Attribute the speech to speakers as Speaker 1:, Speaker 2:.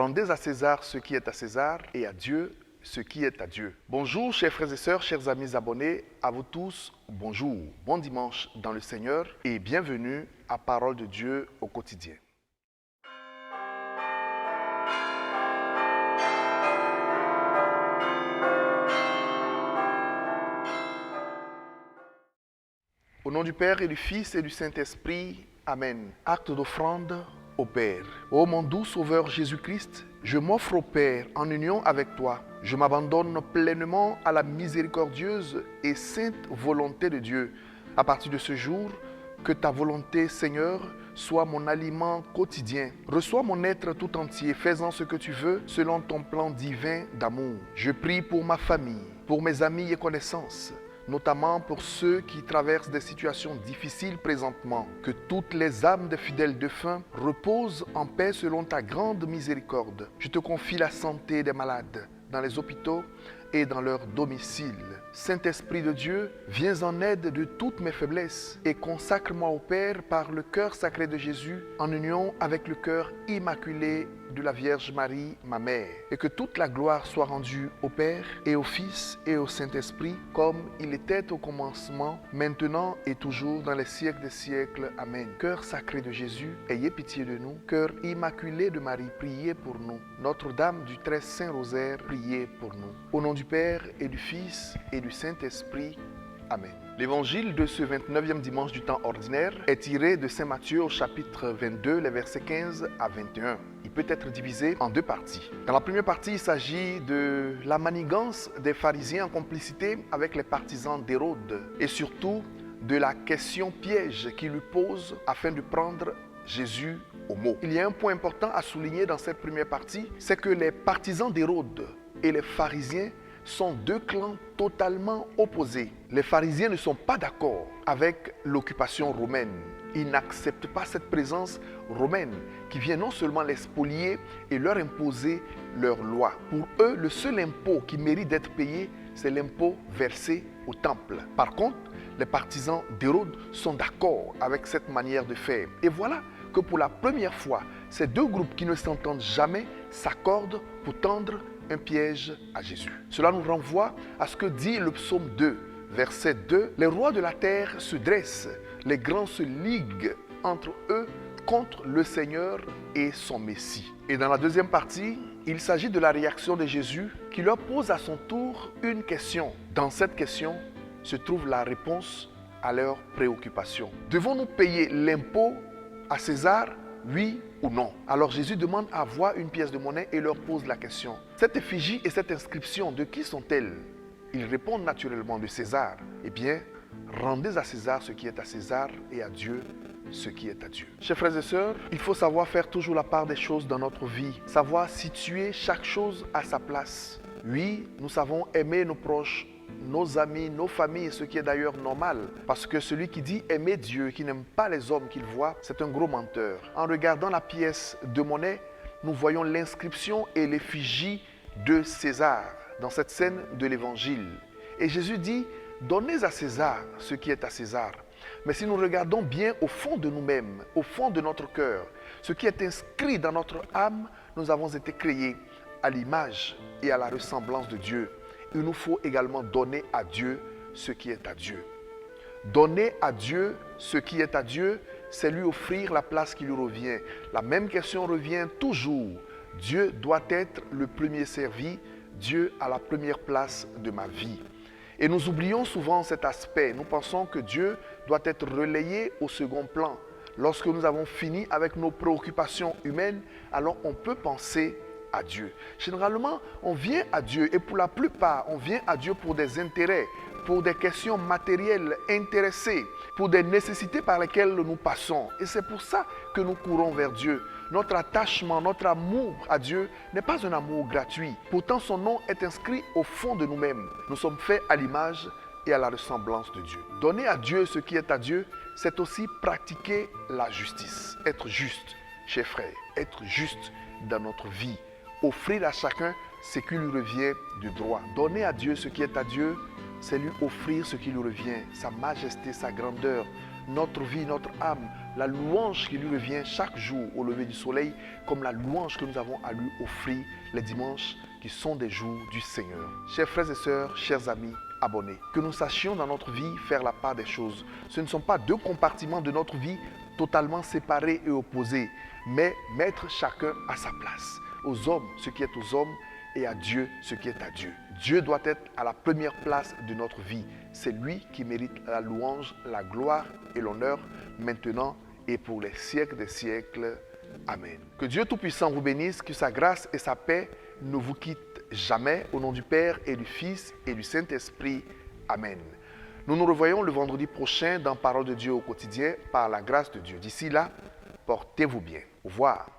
Speaker 1: Rendez à César ce qui est à César et à Dieu ce qui est à Dieu. Bonjour chers frères et sœurs, chers amis abonnés, à vous tous, bonjour, bon dimanche dans le Seigneur et bienvenue à Parole de Dieu au quotidien. Au nom du Père et du Fils et du Saint-Esprit, Amen. Acte d'offrande au Père. Ô mon doux Sauveur Jésus-Christ, je m'offre au Père en union avec toi. Je m'abandonne pleinement à la miséricordieuse et sainte volonté de Dieu. À partir de ce jour, que ta volonté, Seigneur, soit mon aliment quotidien. Reçois mon être tout entier, fais-en ce que tu veux, selon ton plan divin d'amour. Je prie pour ma famille, pour mes amis et connaissances, notamment pour ceux qui traversent des situations difficiles présentement. Que toutes les âmes des fidèles défunts reposent en paix selon ta grande miséricorde. Je te confie la santé des malades dans les hôpitaux et dans leur domicile. Saint-Esprit de Dieu, viens en aide de toutes mes faiblesses et consacre-moi au Père par le cœur sacré de Jésus en union avec le cœur immaculé de la Vierge Marie, ma mère. Et que toute la gloire soit rendue au Père et au Fils et au Saint-Esprit comme il était au commencement, maintenant et toujours dans les siècles des siècles. Amen. Cœur sacré de Jésus, ayez pitié de nous. Cœur immaculé de Marie, priez pour nous. Notre-Dame du très Saint Rosaire, priez pour nous. Au nom du Père et du Fils et du Saint-Esprit. Amen. L'évangile de ce 29e dimanche du temps ordinaire est tiré de Saint Matthieu au chapitre 22, les versets 15 à 21. Il peut être divisé en deux parties. Dans la première partie, il s'agit de la manigance des pharisiens en complicité avec les partisans d'Hérode et surtout de la question piège qu'ils lui posent afin de prendre Jésus au mot. Il y a un point important à souligner dans cette première partie, c'est que les partisans d'Hérode et les pharisiens sont deux clans totalement opposés. Les pharisiens ne sont pas d'accord avec l'occupation romaine. Ils n'acceptent pas cette présence romaine qui vient non seulement les spolier et leur imposer leur loi. Pour eux, le seul impôt qui mérite d'être payé, c'est l'impôt versé au temple. Par contre, les partisans d'Hérode sont d'accord avec cette manière de faire. Et voilà que pour la première fois, ces deux groupes qui ne s'entendent jamais s'accordent pour tendre un piège à Jésus. Cela nous renvoie à ce que dit le psaume 2, verset 2. Les rois de la terre se dressent, les grands se liguent entre eux contre le Seigneur et son Messie. Et dans la deuxième partie, il s'agit de la réaction de Jésus qui leur pose à son tour une question. Dans cette question se trouve la réponse à leurs préoccupations. Devons-nous payer l'impôt à César ? Oui ou non? Alors Jésus demande à voir une pièce de monnaie et leur pose la question. Cette effigie et cette inscription, de qui sont-elles? Ils répondent naturellement de César. Eh bien, rendez à César ce qui est à César et à Dieu ce qui est à Dieu. Chers frères et sœurs, il faut savoir faire toujours la part des choses dans notre vie, savoir situer chaque chose à sa place. Oui, nous savons aimer nos proches, nos amis, nos familles, ce qui est d'ailleurs normal. Parce que celui qui dit aimer Dieu, qui n'aime pas les hommes qu'il voit, c'est un gros menteur. En regardant la pièce de monnaie, nous voyons l'inscription et l'effigie de César dans cette scène de l'évangile. Et Jésus dit, donnez à César ce qui est à César. Mais si nous regardons bien au fond de nous-mêmes, au fond de notre cœur, ce qui est inscrit dans notre âme, nous avons été créés à l'image et à la ressemblance de Dieu. Il nous faut également donner à Dieu ce qui est à Dieu. Donner à Dieu ce qui est à Dieu, c'est lui offrir la place qui lui revient. La même question revient toujours. Dieu doit être le premier servi, Dieu à la première place de ma vie. Et nous oublions souvent cet aspect. Nous pensons que Dieu doit être relayé au second plan. Lorsque nous avons fini avec nos préoccupations humaines, alors on peut penser à Dieu. Généralement, on vient à Dieu et pour la plupart, on vient à Dieu pour des intérêts, pour des questions matérielles intéressées, pour des nécessités par lesquelles nous passons. Et c'est pour ça que nous courons vers Dieu. Notre attachement, notre amour à Dieu n'est pas un amour gratuit. Pourtant, son nom est inscrit au fond de nous-mêmes. Nous sommes faits à l'image et à la ressemblance de Dieu. Donner à Dieu ce qui est à Dieu, c'est aussi pratiquer la justice. Être juste, chers frères, être juste dans notre vie. Offrir à chacun ce qui lui revient de droit. Donner à Dieu ce qui est à Dieu, c'est lui offrir ce qui lui revient, sa majesté, sa grandeur, notre vie, notre âme, la louange qui lui revient chaque jour au lever du soleil, comme la louange que nous avons à lui offrir les dimanches qui sont des jours du Seigneur. Chers frères et sœurs, chers amis, abonnés, que nous sachions dans notre vie faire la part des choses. Ce ne sont pas deux compartiments de notre vie totalement séparés et opposés, mais mettre chacun à sa place. Aux hommes, ce qui est aux hommes, et à Dieu, ce qui est à Dieu. Dieu doit être à la première place de notre vie. C'est lui qui mérite la louange, la gloire et l'honneur, maintenant et pour les siècles des siècles. Amen. Que Dieu Tout-Puissant vous bénisse, que sa grâce et sa paix ne vous quittent jamais. Au nom du Père et du Fils et du Saint-Esprit. Amen. Nous nous revoyons le vendredi prochain dans Parole de Dieu au quotidien par la grâce de Dieu. D'ici là, portez-vous bien. Au revoir.